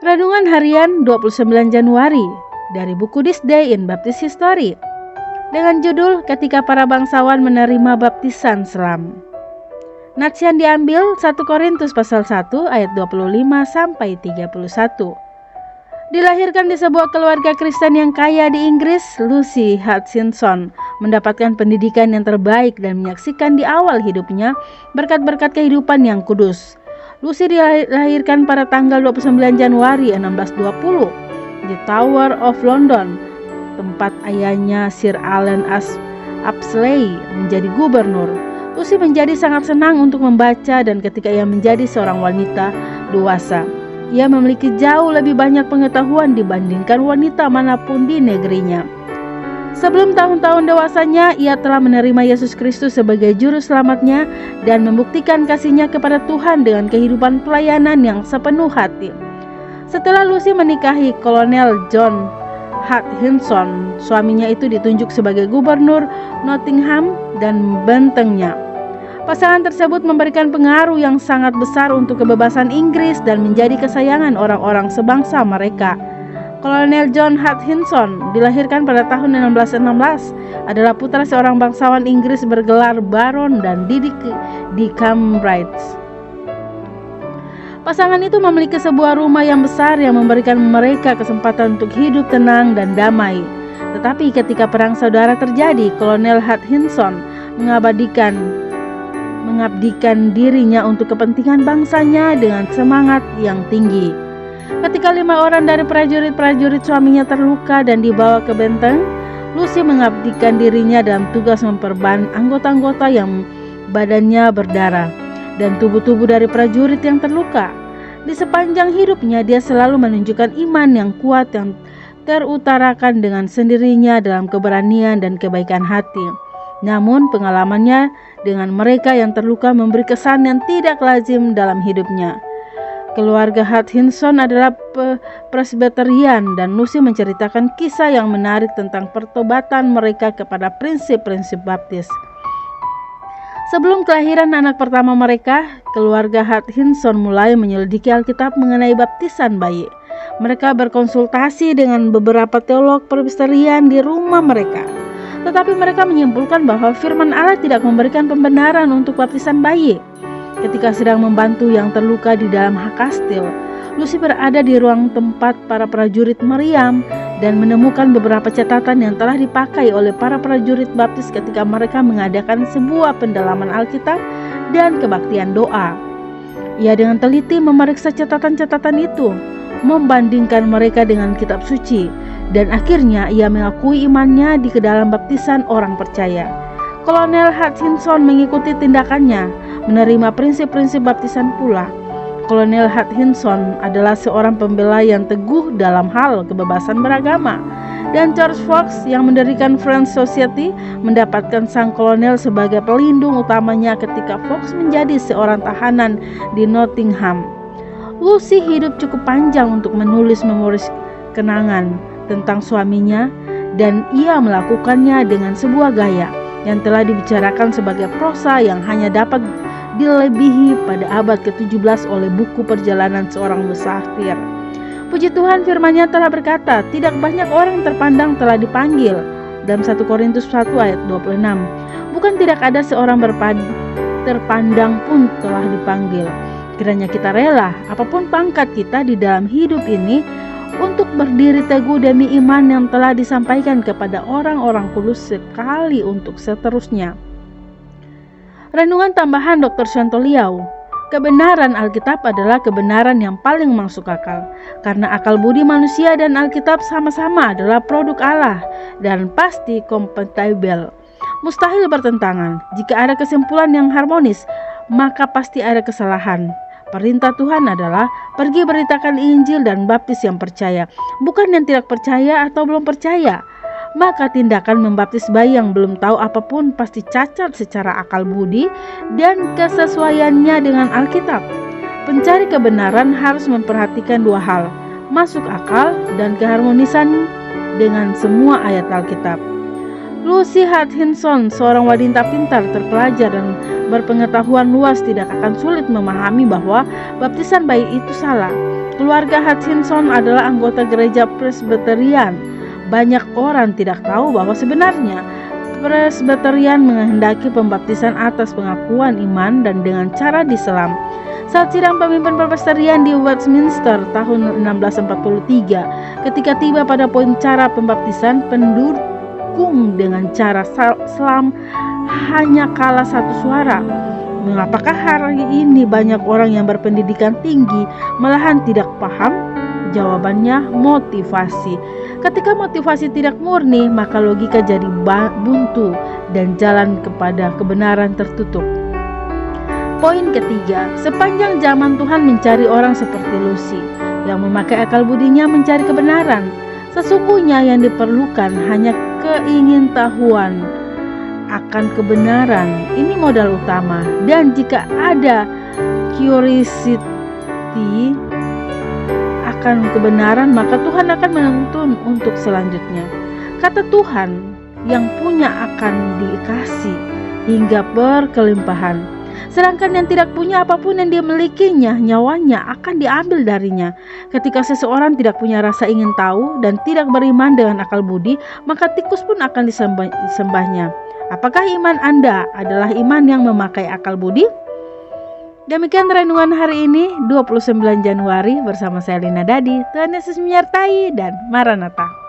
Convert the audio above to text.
Renungan Harian 29 Januari dari buku This Day in Baptist History dengan judul Ketika Para Bangsawan Menerima Baptisan Selam. Nats yang diambil 1 Korintus pasal 1 ayat 25 sampai 31. Dilahirkan di sebuah keluarga Kristen yang kaya di Inggris, Lucy Hutchinson mendapatkan pendidikan yang terbaik dan menyaksikan di awal hidupnya berkat-berkat kehidupan yang kudus. Lucy dilahirkan pada tanggal 29 Januari 1620 di Tower of London, tempat ayahnya Sir Alan Apsley menjadi gubernur. Lucy menjadi sangat senang untuk membaca, dan ketika ia menjadi seorang wanita dewasa, ia memiliki jauh lebih banyak pengetahuan dibandingkan wanita manapun di negerinya. Sebelum tahun-tahun dewasanya, ia telah menerima Yesus Kristus sebagai juru selamatnya dan membuktikan kasihnya kepada Tuhan dengan kehidupan pelayanan yang sepenuh hati. Setelah Lucy menikahi Kolonel John Hutchinson, suaminya itu ditunjuk sebagai gubernur Nottingham dan bentengnya. Pasangan tersebut memberikan pengaruh yang sangat besar untuk kebebasan Inggris dan menjadi kesayangan orang-orang sebangsa mereka. Kolonel John Hutchinson dilahirkan pada tahun 1616, adalah putra seorang bangsawan Inggris bergelar Baron dan didik di Cambridge. Pasangan itu memiliki sebuah rumah yang besar yang memberikan mereka kesempatan untuk hidup tenang dan damai. Tetapi ketika perang saudara terjadi, Kolonel Hutchinson mengabdikan dirinya untuk kepentingan bangsanya dengan semangat yang tinggi. Ketika 5 orang dari prajurit suaminya terluka dan dibawa ke benteng, Lucy mengabdikan dirinya dalam tugas memperban anggota-anggota yang badannya berdarah dan tubuh-tubuh dari prajurit yang terluka. Di sepanjang hidupnya, dia selalu menunjukkan iman yang kuat yang terutarakan dengan sendirinya dalam keberanian dan kebaikan hati. Namun pengalamannya dengan mereka yang terluka memberi kesan yang tidak lazim dalam hidupnya. Keluarga Hutchinson adalah Presbyterian, dan Lucy menceritakan kisah yang menarik tentang pertobatan mereka kepada prinsip-prinsip baptis. Sebelum kelahiran anak pertama mereka, keluarga Hutchinson mulai menyelidiki Alkitab mengenai baptisan bayi. Mereka berkonsultasi dengan beberapa teolog Presbyterian di rumah mereka. Tetapi mereka menyimpulkan bahwa firman Allah tidak memberikan pembenaran untuk baptisan bayi. Ketika sedang membantu yang terluka di dalam kastil, Lucy berada di ruang tempat para prajurit meriam dan menemukan beberapa catatan yang telah dipakai oleh para prajurit baptis ketika mereka mengadakan sebuah pendalaman Alkitab dan kebaktian doa. Ia dengan teliti memeriksa catatan-catatan itu, membandingkan mereka dengan kitab suci, dan akhirnya ia mengakui imannya di dalam baptisan orang percaya. Kolonel Hutchinson mengikuti tindakannya, menerima prinsip-prinsip baptisan pula. Kolonel Hutchinson adalah seorang pembela yang teguh dalam hal kebebasan beragama, dan George Fox yang mendirikan Friends Society mendapatkan sang kolonel sebagai pelindung utamanya ketika Fox menjadi seorang tahanan di Nottingham. Lucy hidup cukup panjang untuk menulis memori kenangan tentang suaminya, dan ia melakukannya dengan sebuah gaya yang telah dibicarakan sebagai prosa yang hanya dapat dilebihi pada abad ke-17 oleh buku perjalanan seorang musafir. Puji Tuhan, firman-Nya telah berkata, tidak banyak orang terpandang telah dipanggil, dalam 1 Korintus 1 ayat 26. Bukan tidak ada seorang terpandang pun telah dipanggil. Kiranya kita rela, apapun pangkat kita di dalam hidup ini, untuk berdiri teguh demi iman yang telah disampaikan kepada orang-orang kudus sekali untuk seterusnya. Renungan tambahan Dr. Shantoliau. Kebenaran Alkitab adalah kebenaran yang paling masuk akal, karena akal budi manusia dan Alkitab sama-sama adalah produk Allah dan pasti kompatibel. Mustahil bertentangan. Jika ada kesimpulan yang harmonis, maka pasti ada kesalahan. Perintah Tuhan adalah pergi beritakan Injil dan baptis yang percaya, bukan yang tidak percaya atau belum percaya. Maka tindakan membaptis bayi yang belum tahu apapun pasti cacat secara akal budi dan kesesuaiannya dengan Alkitab. Pencari kebenaran harus memperhatikan dua hal, masuk akal dan keharmonisan dengan semua ayat Alkitab. Lucy Hutchinson, seorang wanita pintar, terpelajar, dan berpengetahuan luas, tidak akan sulit memahami bahwa baptisan bayi itu salah. Keluarga Hutchinson adalah anggota gereja Presbyterian. Banyak orang tidak tahu bahwa sebenarnya Presbyterian menghendaki pembaptisan atas pengakuan iman dan dengan cara diselam. Saat sidang pemimpin Presbyterian di Westminster tahun 1643, ketika tiba pada poin cara pembaptisan, pendukung dengan cara selam hanya kalah satu suara. Mengapakah hari ini banyak orang yang berpendidikan tinggi malahan tidak paham? Jawabannya motivasi. Ketika motivasi tidak murni, maka logika jadi buntu dan jalan kepada kebenaran tertutup. Poin ketiga, sepanjang zaman Tuhan mencari orang seperti Lucy yang memakai akal budinya mencari kebenaran. Sesungguhnya yang diperlukan hanya keingintahuan akan kebenaran. Ini modal utama. Dan jika ada curiosity akan kebenaran, maka Tuhan akan menuntun untuk selanjutnya. Kata Tuhan yang punya akan dikasih hingga berkelimpahan. Sedangkan yang tidak punya apapun yang dia milikinya, nyawanya akan diambil darinya. Ketika seseorang tidak punya rasa ingin tahu dan tidak beriman dengan akal budi, maka tikus pun akan disembahnya. Apakah iman Anda adalah iman yang memakai akal budi? Demikian renungan hari ini 29 Januari bersama saya Lina Dadi. Tuhan Yesus menyertai dan Maranatha.